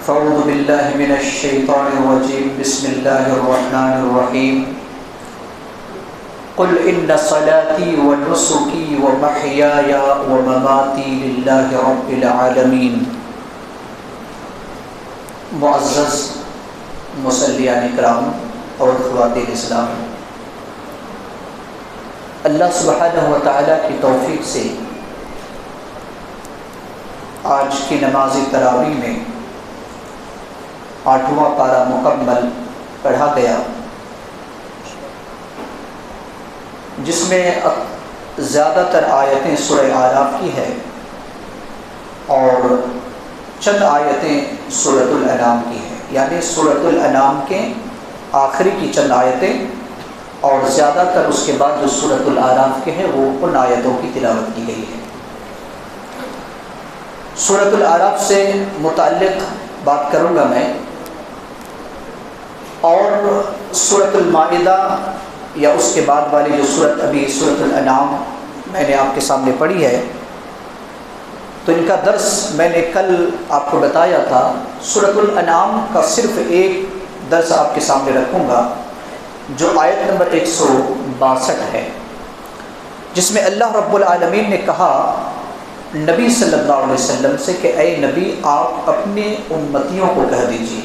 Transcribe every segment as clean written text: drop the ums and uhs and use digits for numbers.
فاعوذ باللہ من الشیطان الرجیم بسم اللہ الرحمن الرحیم قل ان صلاتي ونسكي ومحياي ومماتي للہ رب العالمین۔ معزز مصلیان کرام اور خواتین اسلام، اللہ سبحانہ و تعالیٰ کی توفیق سے آج کی نماز تراویح میں 8واں پارہ مکمل پڑھا گیا، جس میں زیادہ تر آیتیں سورہ اعراف کی ہے اور چند آیتیں سورۃ الانعام کی ہے، یعنی سورۃ الانعام کے آخری کی چند آیتیں اور زیادہ تر اس کے بعد جو سورۃ الاعراف کے ہیں وہ ان آیتوں کی تلاوت کی گئی ہے۔ سورۃ الاعراف سے متعلق بات کروں گا میں، اور سورۃ المائدہ یا اس کے بعد والی جو سورۃ ابھی سورۃ الانعام میں نے آپ کے سامنے پڑھی ہے، تو ان کا درس میں نے کل آپ کو بتایا تھا۔ سورۃ الانعام کا صرف ایک درس آپ کے سامنے رکھوں گا جو آیت نمبر 162 ہے، جس میں اللہ رب العالمین نے کہا نبی صلی اللہ علیہ وسلم سے کہ اے نبی، آپ اپنے امتیوں کو کہہ دیجیے،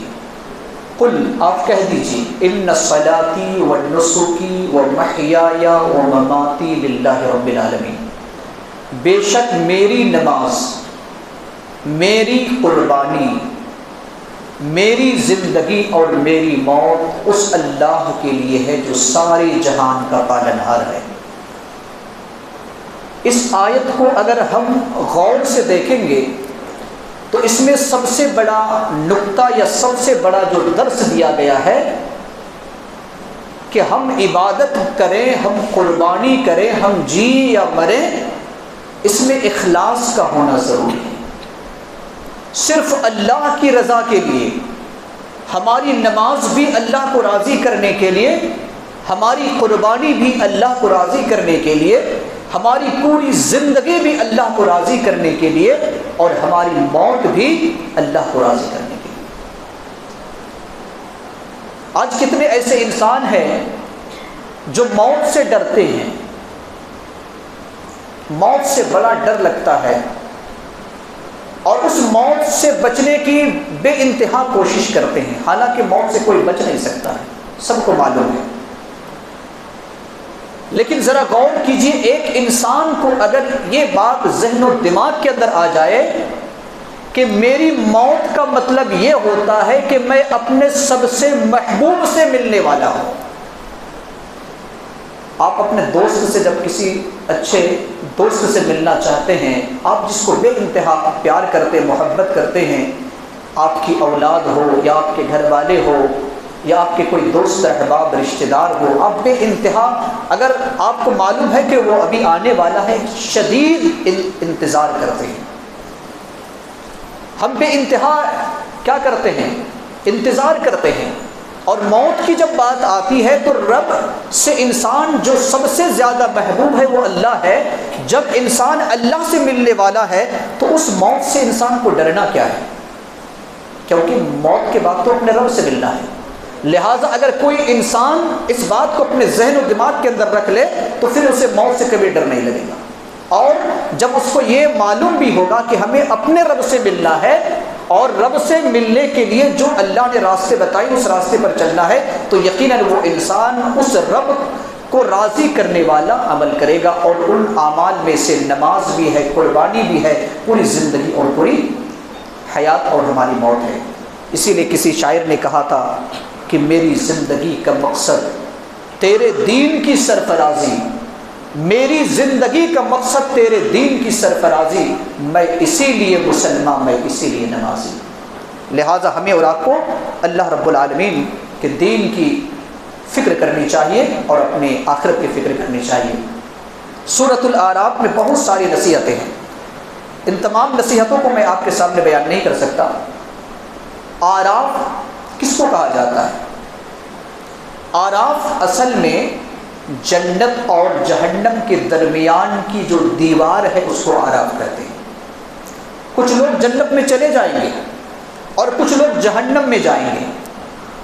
قل آپ کہہ دیجیے، ان صلاتی ونسکی ومحیای ومماتی للہ رب العالمین، بے شک میری نماز، میری قربانی، میری زندگی اور میری موت اس اللہ کے لیے ہے جو سارے جہان کا پالنہار ہے۔ اس آیت کو اگر ہم غور سے دیکھیں گے تو اس میں سب سے بڑا نقطہ یا سب سے بڑا جو درس دیا گیا ہے کہ ہم عبادت کریں، ہم قربانی کریں، ہم جی یا مریں، اس میں اخلاص کا ہونا ضروری ہے۔ صرف اللہ کی رضا کے لیے، ہماری نماز بھی اللہ کو راضی کرنے کے لیے، ہماری قربانی بھی اللہ کو راضی کرنے کے لیے، ہماری پوری زندگی بھی اللہ کو راضی کرنے کے لیے، اور ہماری موت بھی اللہ کو راضی کرنے کے لیے۔ آج کتنے ایسے انسان ہیں جو موت سے ڈرتے ہیں، موت سے بڑا ڈر لگتا ہے، اور اس موت سے بچنے کی بے انتہا کوشش کرتے ہیں، حالانکہ موت سے کوئی بچ نہیں سکتا ہے، سب کو معلوم ہے۔ لیکن ذرا غور کیجئے، ایک انسان کو اگر یہ بات ذہن و دماغ کے اندر آ جائے کہ میری موت کا مطلب یہ ہوتا ہے کہ میں اپنے سب سے محبوب سے ملنے والا ہوں۔ آپ اپنے دوست سے جب کسی اچھے دوست سے ملنا چاہتے ہیں، آپ جس کو بے انتہا پیار کرتے، محبت کرتے ہیں، آپ کی اولاد ہو یا آپ کے گھر والے ہو یا آپ کے کوئی دوست احباب رشتہ دار ہو، آپ بے انتہا، اگر آپ کو معلوم ہے کہ وہ ابھی آنے والا ہے، شدید انتظار کرتے ہیں۔ ہم بے انتہا کیا کرتے ہیں؟ انتظار کرتے ہیں۔ اور موت کی جب بات آتی ہے تو رب سے انسان جو سب سے زیادہ محبوب ہے وہ اللہ ہے۔ جب انسان اللہ سے ملنے والا ہے تو اس موت سے انسان کو ڈرنا کیا ہے؟ کیونکہ موت کے بعد تو اپنے رب سے ملنا ہے۔ لہٰذا اگر کوئی انسان اس بات کو اپنے ذہن و دماغ کے اندر رکھ لے تو پھر اسے موت سے کبھی ڈر نہیں لگے گا، اور جب اس کو یہ معلوم بھی ہوگا کہ ہمیں اپنے رب سے ملنا ہے اور رب سے ملنے کے لیے جو اللہ نے راستے بتائے اس راستے پر چلنا ہے، تو یقیناً وہ انسان اس رب کو راضی کرنے والا عمل کرے گا، اور ان اعمال میں سے نماز بھی ہے، قربانی بھی ہے، پوری زندگی اور پوری حیات اور ہماری موت ہے۔ اسی لیے کسی شاعر نے کہا تھا کہ میری زندگی کا مقصد تیرے دین کی سرفرازی، میری زندگی کا مقصد تیرے دین کی سرفرازی، میں اسی لیے مسلمان، میں اسی لیے نمازی۔ لہٰذا ہمیں اور آپ کو اللہ رب العالمین کے دین کی فکر کرنی چاہیے اور اپنے آخرت کی فکر کرنی چاہیے۔ سورۃ الاعراف میں بہت ساری نصیحتیں ہیں، ان تمام نصیحتوں کو میں آپ کے سامنے بیان نہیں کر سکتا۔ اعراف کس کو کہا جاتا ہے؟ اعراف اصل میں جنت اور جہنم کے درمیان کی جو دیوار ہے اس کو اعراف کہتے ہیں۔ کچھ لوگ جنت میں چلے جائیں گے اور کچھ لوگ جہنم میں جائیں گے،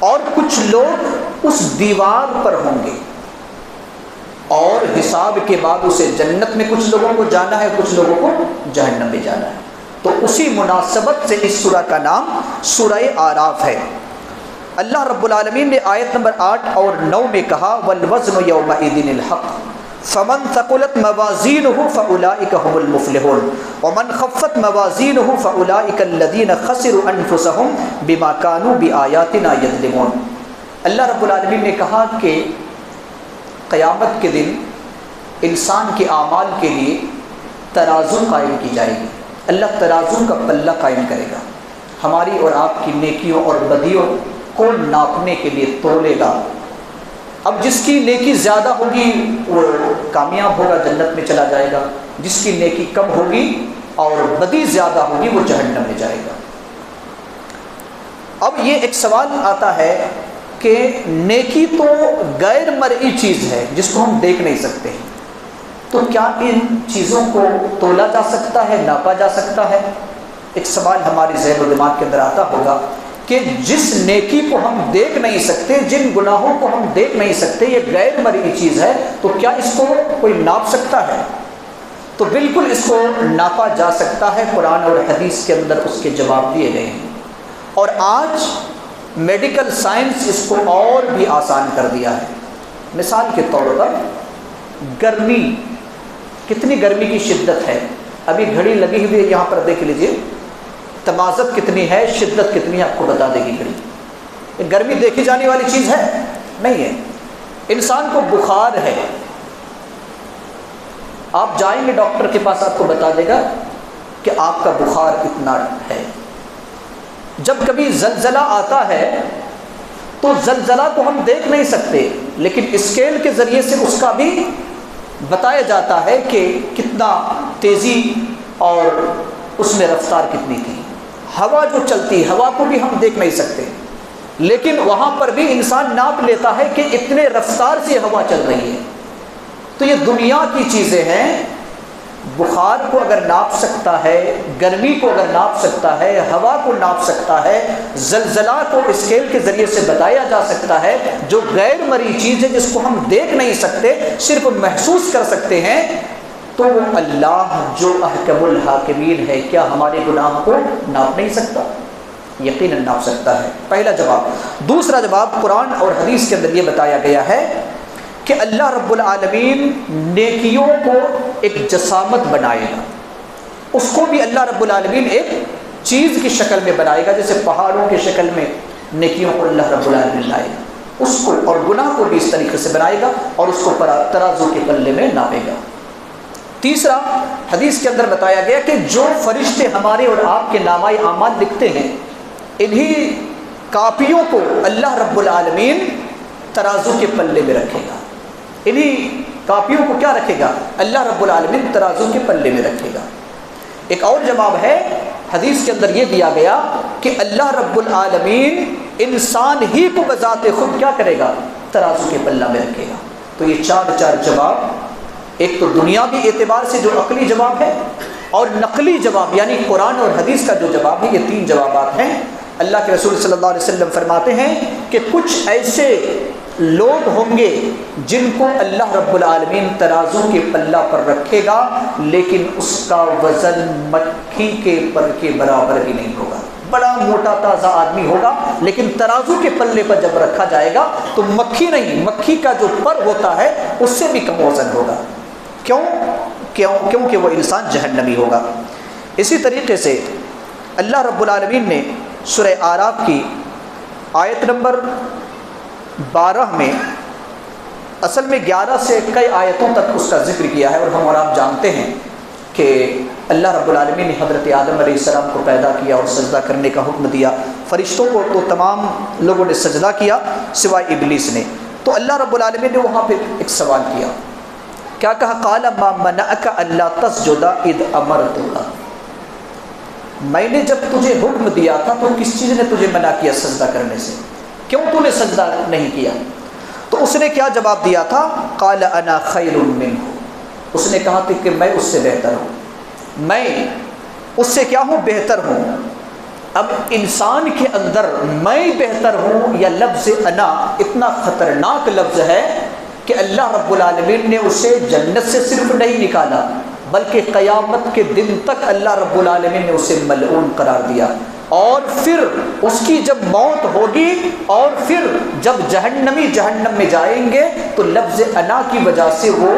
اور کچھ لوگ اس دیوار پر ہوں گے، اور حساب کے بعد اسے جنت میں کچھ لوگوں کو جانا ہے، کچھ لوگوں کو جہنم میں جانا ہے۔ تو اسی مناسبت سے اس سورہ کا نام سورہ اعراف ہے۔ اللہ رب العالمین نے آیت نمبر 8 اور 9 میں کہا والوزن یومئذ الحق فمن ثقلت موازینہ فاولئک هم المفلحون ومن خفت موازینہ فاولئک الذین خسروا انفسهم بما كانوا بآیاتنا یظلمون۔ اللہ رب العالمین نے کہا کہ قیامت کے دن انسان کے اعمال کے لیے ترازو قائم کی جائے گی۔ اللہ ترازو کا پلہ قائم کرے گا، ہماری اور آپ کی نیکیوں اور بدیوں کو ناپنے کے لیے تولے گا۔ اب جس کی نیکی زیادہ ہوگی وہ کامیاب ہوگا، جنت میں چلا جائے گا، جس کی نیکی کم ہوگی اور بدی زیادہ ہوگی وہ جہنم میں جائے گا۔ اب یہ ایک سوال آتا ہے کہ نیکی تو غیر مرئی چیز ہے جس کو ہم دیکھ نہیں سکتے ہیں، تو کیا ان چیزوں کو تولا جا سکتا ہے، ناپا جا سکتا ہے؟ ایک سوال ہماری ذہن و دماغ کے اندر آتا ہوگا کہ جس نیکی کو ہم دیکھ نہیں سکتے، جن گناہوں کو ہم دیکھ نہیں سکتے، یہ غیر مرئی چیز ہے، تو کیا اس کو کوئی ناپ سکتا ہے؟ تو بالکل اس کو ناپا جا سکتا ہے، قرآن اور حدیث کے اندر اس کے جواب دیے گئے ہیں۔ اور آج میڈیکل سائنس اس کو اور بھی آسان کر دیا ہے۔ مثال کے طور پر گرمی، کتنی گرمی کی شدت ہے، ابھی گھڑی لگی ہوئی ہے، یہاں پر دیکھ لیجئے تمازت کتنی ہے، شدت کتنی ہے، آپ کو بتا دے گی گھڑی۔ گرمی دیکھی جانے والی چیز ہے نہیں ہے۔ انسان کو بخار ہے، آپ جائیں گے ڈاکٹر کے پاس، آپ کو بتا دے گا کہ آپ کا بخار اتنا ہے۔ جب کبھی زلزلہ آتا ہے تو زلزلہ کو ہم دیکھ نہیں سکتے، لیکن اسکیل کے ذریعے سے اس کا بھی بتایا جاتا ہے کہ کتنا تیزی اور اس میں رفتار کتنی تھی۔ ہوا جو چلتی، ہوا کو بھی ہم دیکھ نہیں سکتے، لیکن وہاں پر بھی انسان ناپ لیتا ہے کہ اتنے رفتار سے ہوا چل رہی ہے۔ تو یہ دنیا کی چیزیں ہیں۔ بخار کو اگر ناپ سکتا ہے، گرمی کو اگر ناپ سکتا ہے، ہوا کو ناپ سکتا ہے، زلزلہ کو اسکیل کے ذریعے سے بتایا جا سکتا ہے، جو غیر مرئی چیز ہے جس کو ہم دیکھ نہیں سکتے، صرف محسوس کر سکتے ہیں، تو وہ اللہ جو احکم الحاکمین ہے کیا ہمارے گناہ کو ناپ نہیں سکتا؟ یقیناً ناپ سکتا ہے۔ پہلا جواب۔ دوسرا جواب، قرآن اور حدیث کے اندر یہ بتایا گیا ہے کہ اللہ رب العالمین نیکیوں کو ایک جسامت بنائے گا، اس کو بھی اللہ رب العالمین ایک چیز کی شکل میں بنائے گا، جیسے پہاڑوں کی شکل میں نیکیوں کو اللہ رب العالمین لائے گا، اس کو اور گناہ کو بھی اس طریقے سے بنائے گا اور اس کو ترازو کے پلے میں ناپے گا۔ تیسرا، حدیث کے اندر بتایا گیا کہ جو فرشتے ہمارے اور آپ کے نامہ اعمال لکھتے ہیں، انہی کاپیوں کو اللہ رب العالمین ترازو کے پلے میں رکھے گا۔ انہی کاپیوں کو کیا رکھے گا؟ اللہ رب العالمین ترازو کے پلے میں رکھے گا۔ ایک اور جواب ہے، حدیث کے اندر یہ دیا گیا کہ اللہ رب العالمین انسان ہی کو بذات خود کیا کرے گا؟ ترازو کے پلہ میں رکھے گا۔ تو یہ چار جواب، ایک تو دنیاوی اعتبار سے جو عقلی جواب ہے، اور نقلی جواب یعنی قرآن اور حدیث کا جو جواب ہے، یہ تین جوابات ہیں۔ اللہ کے رسول صلی اللہ علیہ وسلم فرماتے ہیں کہ کچھ ایسے لوگ ہوں گے جن کو اللہ رب العالمین ترازو کے پلہ پر رکھے گا، لیکن اس کا وزن مکھی کے پر کے برابر بھی نہیں ہوگا۔ بڑا موٹا تازہ آدمی ہوگا، لیکن ترازو کے پلے پر جب رکھا جائے گا تو مکھی نہیں، مکھی کا جو پر ہوتا ہے اس سے بھی کم وزن ہوگا۔ کیونکہ وہ انسان جہنمی ہوگا۔ اسی طریقے سے اللہ رب العالمین نے سورہ اعراف کی آیت نمبر 12 میں، اصل میں 11 سے کئی آیتوں تک اس کا ذکر کیا ہے، اور ہم اور آپ جانتے ہیں کہ اللہ رب العالمین نے حضرت آدم علیہ السلام کو پیدا کیا اور سجدہ کرنے کا حکم دیا۔ فرشتوں کو تو تمام لوگوں نے سجدہ کیا سوائے ابلیس نے۔ تو اللہ رب العالمین نے وہاں پہ ایک سوال کیا، کیا کہا؟ قال ما منعک الا تسجد اذ امرتک، میں نے جب تجھے حکم دیا تھا تو کس چیز نے تجھے منع کیا سجدہ کرنے سے؟ کیوں تو نے سجدہ نہیں کیا؟ تو اس نے کیا جواب دیا تھا؟ قال انا خیر منہ، اس نے کہا کہ میں اس سے بہتر ہوں، میں اس سے کیا ہوں؟ بہتر ہوں۔ اب انسان کے اندر میں بہتر ہوں یا لفظ انا اتنا خطرناک لفظ ہے کہ اللہ رب العالمین نے اسے جنت سے صرف نہیں نکالا بلکہ قیامت کے دن تک اللہ رب العالمین نے اسے ملعون قرار دیا. اور پھر اس کی جب موت ہوگی اور پھر جب جہنمی جہنم میں جائیں گے تو لفظ انا کی وجہ سے وہ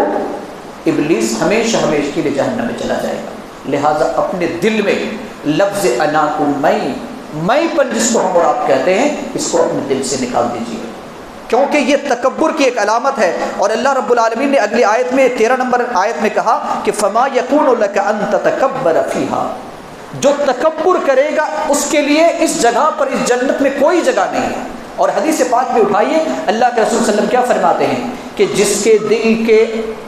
ابلیس ہمیشہ ہمیشہ کے لیے جہنم میں چلا جائے گا. لہٰذا اپنے دل میں لفظ انا کو میں پن جس کو ہم اور آپ کہتے ہیں اس کو اپنے دل سے نکال دیجیے، کیونکہ یہ تکبر کی ایک علامت ہے. اور اللہ رب العالمین نے اگلی آیت میں 13 نمبر آیت میں کہا کہ فما یکون لک ان تتکبر فیہا، جو تکبر کرے گا اس کے لیے اس جگہ پر اس جنت میں کوئی جگہ نہیں ہے. اور حدیث پاک میں اٹھائیے اللہ کے رسول صلی اللہ علیہ وسلم کیا فرماتے ہیں کہ جس کے دل کے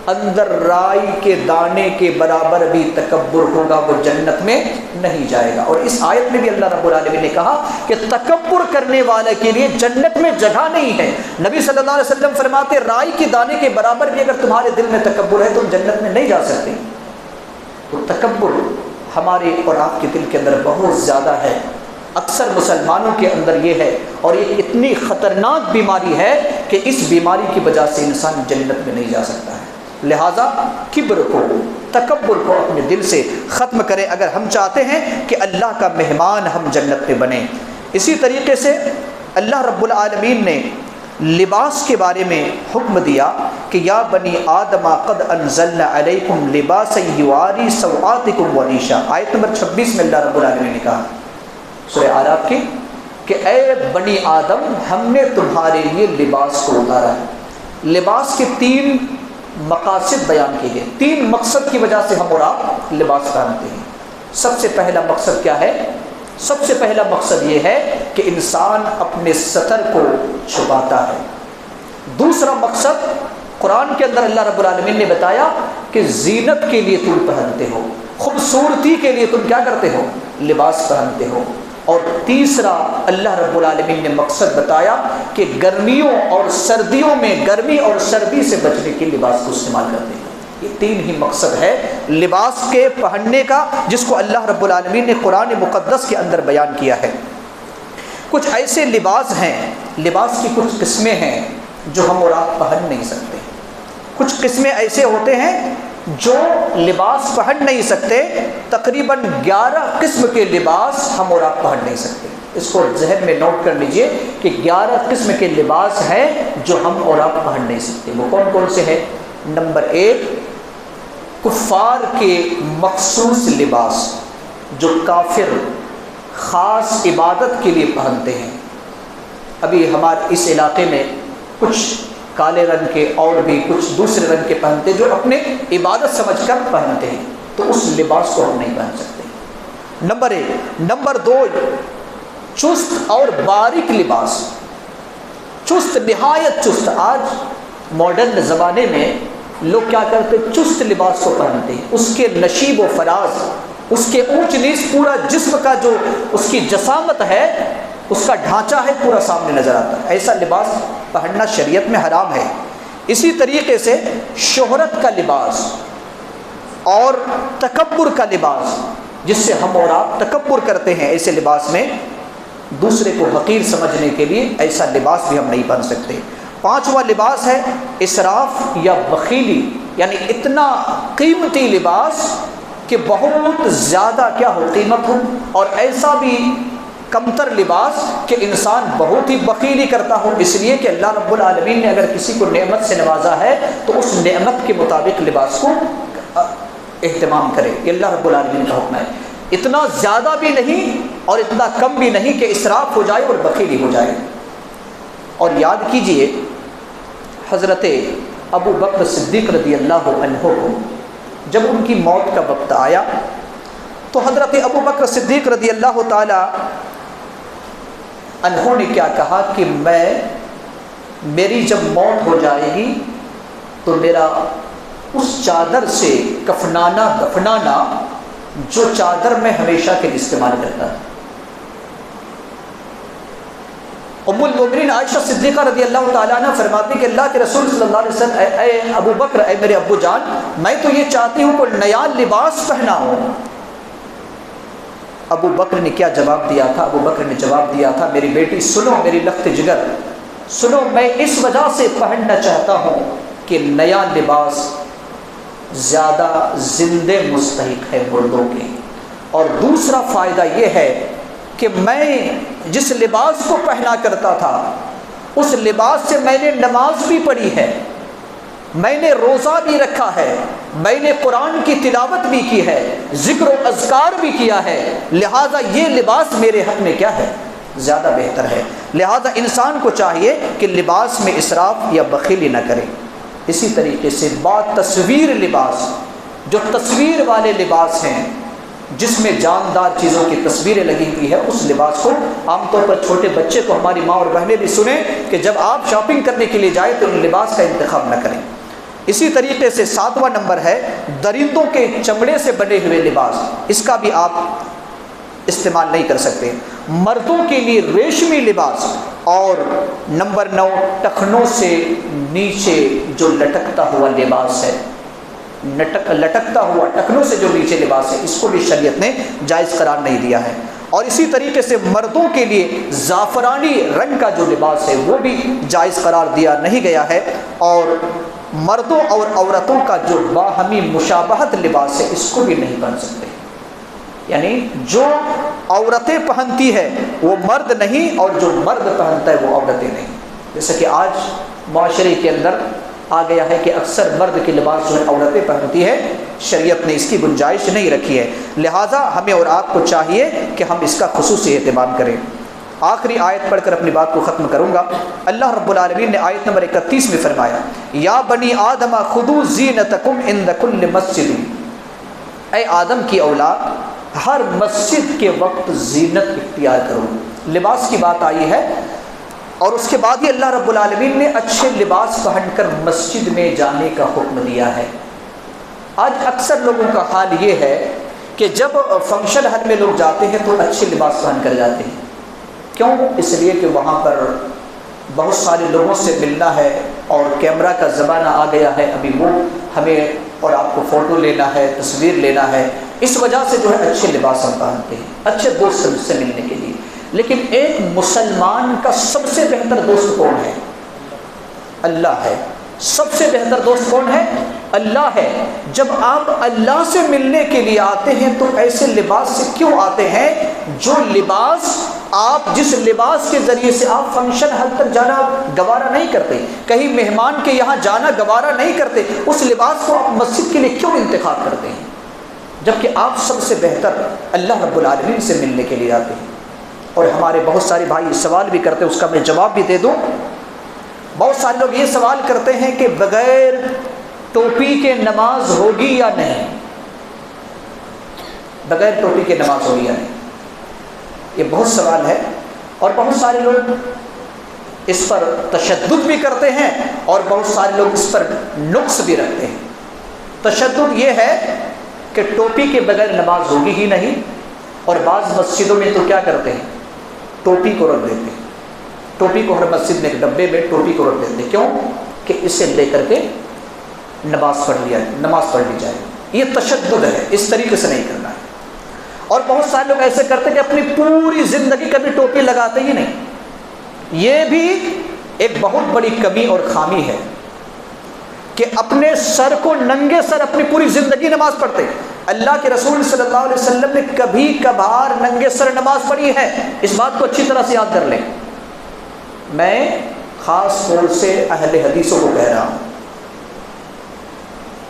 اندر رائی کے دانے کے برابر بھی تکبر ہوگا وہ جنت میں نہیں جائے گا. اور اس آیت میں بھی اللہ رب العالمین نے کہا کہ تکبر کرنے والے کے لیے جنت میں جگہ نہیں ہے. نبی صلی اللہ علیہ وسلم فرماتے رائی کے دانے کے برابر بھی اگر تمہارے دل میں تکبر ہے تم جنت میں نہیں جا سکتے. تو تکبر ہمارے اور آپ کے دل کے اندر بہت زیادہ ہے، اکثر مسلمانوں کے اندر یہ ہے، اور یہ اتنی خطرناک بیماری ہے کہ اس بیماری کی وجہ سے انسان جنت میں نہیں جا سکتا ہے. لہٰذا کبر کو، تکبر کو اپنے دل سے ختم کریں اگر ہم چاہتے ہیں کہ اللہ کا مہمان ہم جنت میں بنیں. اسی طریقے سے اللہ رب العالمین نے لباس کے بارے میں حکم دیا کہ یا بنی آدم قد انزلنا علیکم لباسا یواری سوآتکم وریشا. آیت نمبر 26 میں اللہ رب العالمین نے کہا سورہ اعراف کی کہ اے بنی آدم ہم نے تمہارے لیے لباس کو اتارا ہے. لباس کے 3 مقاصد بیان کیے گئے، 3 مقصد کی وجہ سے ہم اور آپ لباس پہنتے ہیں. سب سے پہلا مقصد کیا ہے؟ سب سے پہلا مقصد یہ ہے کہ انسان اپنے ستر کو چھپاتا ہے. دوسرا مقصد قرآن کے اندر اللہ رب العالمین نے بتایا کہ زینت کے لیے تم پہنتے ہو، خوبصورتی کے لیے تم کیا کرتے ہو؟ لباس پہنتے ہو. اور تیسرا اللہ رب العالمین نے مقصد بتایا کہ گرمیوں اور سردیوں میں گرمی اور سردی سے بچنے کے لباس کو استعمال کرتے ہیں. یہ 3 ہی مقصد ہے لباس کے پہننے کا جس کو اللہ رب العالمین نے قرآن مقدس کے اندر بیان کیا ہے. کچھ ایسے لباس ہیں، لباس کی کچھ قسمیں ہیں جو ہم اور آپ پہن نہیں سکتے. کچھ قسمیں ایسے ہوتے ہیں جو لباس پہن نہیں سکتے. تقریباً 11 قسم کے لباس ہم اور آپ پہن نہیں سکتے. اس کو ذہن میں نوٹ کر لیجئے کہ 11 قسم کے لباس ہیں جو ہم اور آپ پہن نہیں سکتے. وہ کون کون سے ہیں؟ نمبر 1 کفار کے مخصوص لباس جو کافر خاص عبادت کے لیے پہنتے ہیں. ابھی ہمارے اس علاقے میں کچھ کالے رنگ کے اور بھی کچھ دوسرے رنگ کے پہنتے جو اپنے عبادت سمجھ کر پہنتے ہیں، تو اس لباس کو ہم نہیں پہن سکتے. نمبر 1. نمبر 2 چست اور باریک لباس، چست، نہایت چست. آج ماڈرن زمانے میں لوگ کیا کرتے؟ چست لباس کو پہنتے ہیں. اس کے نشیب و فراز، اس کے اونچ نیچ، پورا جسم کا جو اس کی جسامت ہے، اس کا ڈھانچہ ہے، پورا سامنے نظر آتا ہے. ایسا لباس پہننا شریعت میں حرام ہے. اسی طریقے سے شہرت کا لباس اور تکبر کا لباس، جس سے ہم اور آپ تکبر کرتے ہیں، ایسے لباس میں دوسرے کو حقیر سمجھنے کے لیے ایسا لباس بھی ہم نہیں پہن سکتے. 5واں لباس ہے اسراف یا بخیلی، یعنی اتنا قیمتی لباس کہ بہت زیادہ کیا ہو، قیمت ہو، اور ایسا بھی کمتر لباس کہ انسان بہت ہی بخیلی کرتا ہو. اس لیے کہ اللہ رب العالمین نے اگر کسی کو نعمت سے نوازا ہے تو اس نعمت کے مطابق لباس کو اہتمام کرے. یہ اللہ رب العالمین کا حکم ہے. اتنا زیادہ بھی نہیں اور اتنا کم بھی نہیں کہ اسراف ہو جائے اور بخیلی ہو جائے. اور یاد کیجئے حضرت ابو بکر صدیق رضی اللہ عنہ کو جب ان کی موت کا وقت آیا تو حضرت ابو بکر صدیق رضی اللہ تعالی عنہ نے کیا کہا کہ میری جب موت ہو جائے گی تو میرا اس چادر سے کفنانا دفنانا جو چادر میں ہمیشہ کے لیے استعمال کرتا ہے. ام المؤمنین عائشہ صدیقہ رضی اللہ تعالیٰ عنہ فرماتی کہ اللہ کے رسول صلی اللہ علیہ وسلم، اے ابو بکر، اے میرے ابو جان، میں تو یہ چاہتی ہوں کہ نیا لباس پہنا ہو. ابو بکر نے کیا جواب دیا تھا؟ ابو بکر نے جواب دیا تھا، میری بیٹی سنو، میری لخت جگر سنو، میں اس وجہ سے پہننا چاہتا ہوں کہ نیا لباس زیادہ زندے مستحق ہے مردوں کے، اور دوسرا فائدہ یہ ہے کہ میں جس لباس کو پہنا کرتا تھا اس لباس سے میں نے نماز بھی پڑھی ہے، میں نے روزہ بھی رکھا ہے، میں نے قرآن کی تلاوت بھی کی ہے، ذکر و اذکار بھی کیا ہے، لہٰذا یہ لباس میرے حق میں کیا ہے؟ زیادہ بہتر ہے۔ لہٰذا انسان کو چاہیے کہ لباس میں اسراف یا بخیلی نہ کرے۔ اسی طریقے سے تصویر لباس، جو تصویر والے لباس ہیں جس میں جاندار چیزوں کی تصویریں لگی ہوئی ہے، اس لباس کو عام طور پر چھوٹے بچے کو ہماری ماں اور بہنیں بھی سنیں کہ جب آپ شاپنگ کرنے کے لیے جائیں تو ان لباس کا انتخاب نہ کریں۔ اسی طریقے سے 7واں نمبر ہے درندوں کے چمڑے سے بنے ہوئے لباس، اس کا بھی آپ استعمال نہیں کر سکتے۔ مردوں کے لیے ریشمی لباس، اور نمبر 9 ٹخنوں سے نیچے جو لٹکتا ہوا لباس ہے، لٹکتا ہوا ٹخنوں سے جو نیچے لباس ہے، اس کو بھی شریعت نے جائز قرار نہیں دیا ہے۔ اور اسی طریقے سے مردوں کے لیے زعفرانی رنگ کا جو لباس ہے وہ بھی جائز قرار دیا نہیں گیا ہے، اور مردوں اور عورتوں کا جو باہمی مشابہت لباس ہے اس کو بھی نہیں پہن سکتے، یعنی جو عورتیں پہنتی ہے وہ مرد نہیں، اور جو مرد پہنتا ہے وہ عورتیں نہیں۔ جیسا کہ آج معاشرے کے اندر آ گیا ہے کہ اکثر مرد کے لباس جو ہے عورتیں پہنتی ہے، شریعت نے اس کی گنجائش نہیں رکھی ہے، لہٰذا ہمیں اور آپ کو چاہیے کہ ہم اس کا خصوصی اہتمام کریں۔ آخری آیت پڑھ کر اپنی بات کو ختم کروں گا۔ اللہ رب العالمین نے آیت نمبر 31 میں فرمایا، یا بنی آدم خذوا زینتکم عند کل مسجد، اے آدم کی اولاد ہر مسجد کے وقت زینت اختیار کرو۔ لباس کی بات آئی ہے، اور اس کے بعد ہی اللہ رب العالمین نے اچھے لباس پہن کر مسجد میں جانے کا حکم دیا ہے۔ آج اکثر لوگوں کا حال یہ ہے کہ جب فنکشن ہال میں لوگ جاتے ہیں تو اچھے لباس پہن کر جاتے ہیں۔ کیوں؟ اس لیے کہ وہاں پر بہت سارے لوگوں سے ملنا ہے، اور کیمرہ کا زمانہ آ گیا ہے، ابھی وہ ہمیں اور آپ کو فوٹو لینا ہے، تصویر لینا ہے، اس وجہ سے جو ہے اچھے لباس ہم پہنتے ہیں اچھے دوست سے ملنے کے لیے۔ لیکن ایک مسلمان کا سب سے بہتر دوست کون ہے؟ اللہ ہے۔ سب سے بہتر دوست کون ہے؟ اللہ ہے۔ جب آپ اللہ سے ملنے کے لیے آتے ہیں تو ایسے لباس سے کیوں آتے ہیں جو لباس آپ جس لباس کے ذریعے سے آپ فنکشن ہال تک جانا گوارا نہیں کرتے، کہیں مہمان کے یہاں جانا گوارا نہیں کرتے، اس لباس کو آپ مسجد کے لیے کیوں انتخاب کرتے ہیں، جبکہ آپ سب سے بہتر اللہ رب العالمین سے ملنے کے لیے آتے ہیں؟ اور ہمارے بہت سارے بھائی سوال بھی کرتے ہیں، اس کا میں جواب بھی دے دوں۔ بہت سارے لوگ یہ سوال کرتے ہیں کہ بغیر ٹوپی کے نماز ہوگی یا نہیں، بغیر ٹوپی کے نماز ہوگی یا نہیں، یہ بہت سوال ہے، اور بہت سارے لوگ اس پر تشدد بھی کرتے ہیں، اور بہت سارے لوگ اس پر نقص بھی رکھتے ہیں۔ تشدد یہ ہے کہ ٹوپی کے بغیر نماز ہوگی ہی نہیں، اور بعض مسجدوں میں تو کیا کرتے ہیں، ٹوپی کو رکھ دیتے ہیں، ٹوپی کو ہر مسجد میں ایک ڈبے میں ٹوپی کو رکھ دیتے ہیں، کیوں؟ کہ اسے لے کر کے نماز پڑھ لی جائے۔ یہ تشدد ہے، اس طریقے سے نہیں کرنا ہے۔ اور بہت سارے لوگ ایسے کرتے ہیں کہ اپنی پوری زندگی کبھی ٹوپی لگاتے ہی نہیں، یہ بھی ایک بہت بڑی کمی اور خامی ہے کہ اپنے سر کو ننگے سر اپنی پوری زندگی نماز پڑھتے۔ اللہ کے رسول صلی اللہ علیہ وسلم نے کبھی کبھار ننگے سر نماز پڑھی ہے، اس بات کو اچھی طرح سے یاد کر لیں۔ میں خاص طور سے اہل حدیثوں کو کہہ رہا ہوں،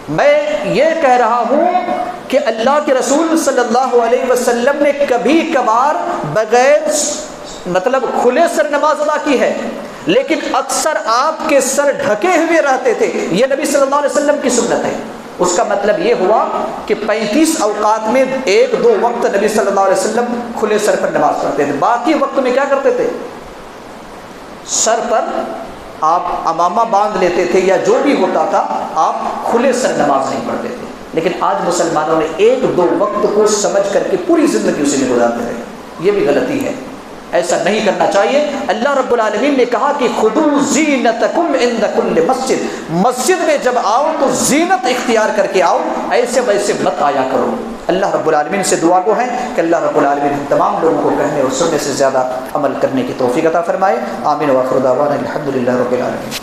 میں یہ کہہ رہا ہوں کہ اللہ کے رسول صلی اللہ علیہ وسلم نے کبھی کبھار بغیر کھلے سر نماز ادا کی ہے، لیکن اکثر آپ کے سر ڈھکے ہوئے رہتے تھے، یہ نبی صلی اللہ علیہ وسلم کی سنت ہے۔ اس کا مطلب یہ ہوا کہ 35 اوقات میں 1-2 وقت نبی صلی اللہ علیہ وسلم کھلے سر پر نماز پڑھتے تھے، باقی وقت میں کیا کرتے تھے، سر پر آپ امامہ باندھ لیتے تھے، یا جو بھی ہوتا تھا آپ کھلے سر نماز نہیں پڑھتے تھے۔ لیکن آج مسلمانوں نے 1-2 وقت کو سمجھ کر کے پوری زندگی اسی میں گزارتے رہے، یہ بھی غلطی ہے، ایسا نہیں کرنا چاہیے۔ اللہ رب العالمین نے کہا کہ خذوا زینتکم عند کل مسجد، مسجد میں جب آؤ تو زینت اختیار کر کے آؤ، ایسے ویسے مت آیا کرو۔ اللہ رب العالمین سے دعا کو ہے کہ اللہ رب العالمین ہم تمام لوگوں کو کہنے اور سننے سے زیادہ عمل کرنے کی توفیق عطا فرمائے. آمین. وآخر دعوانا الحمد للہ رب العالمین.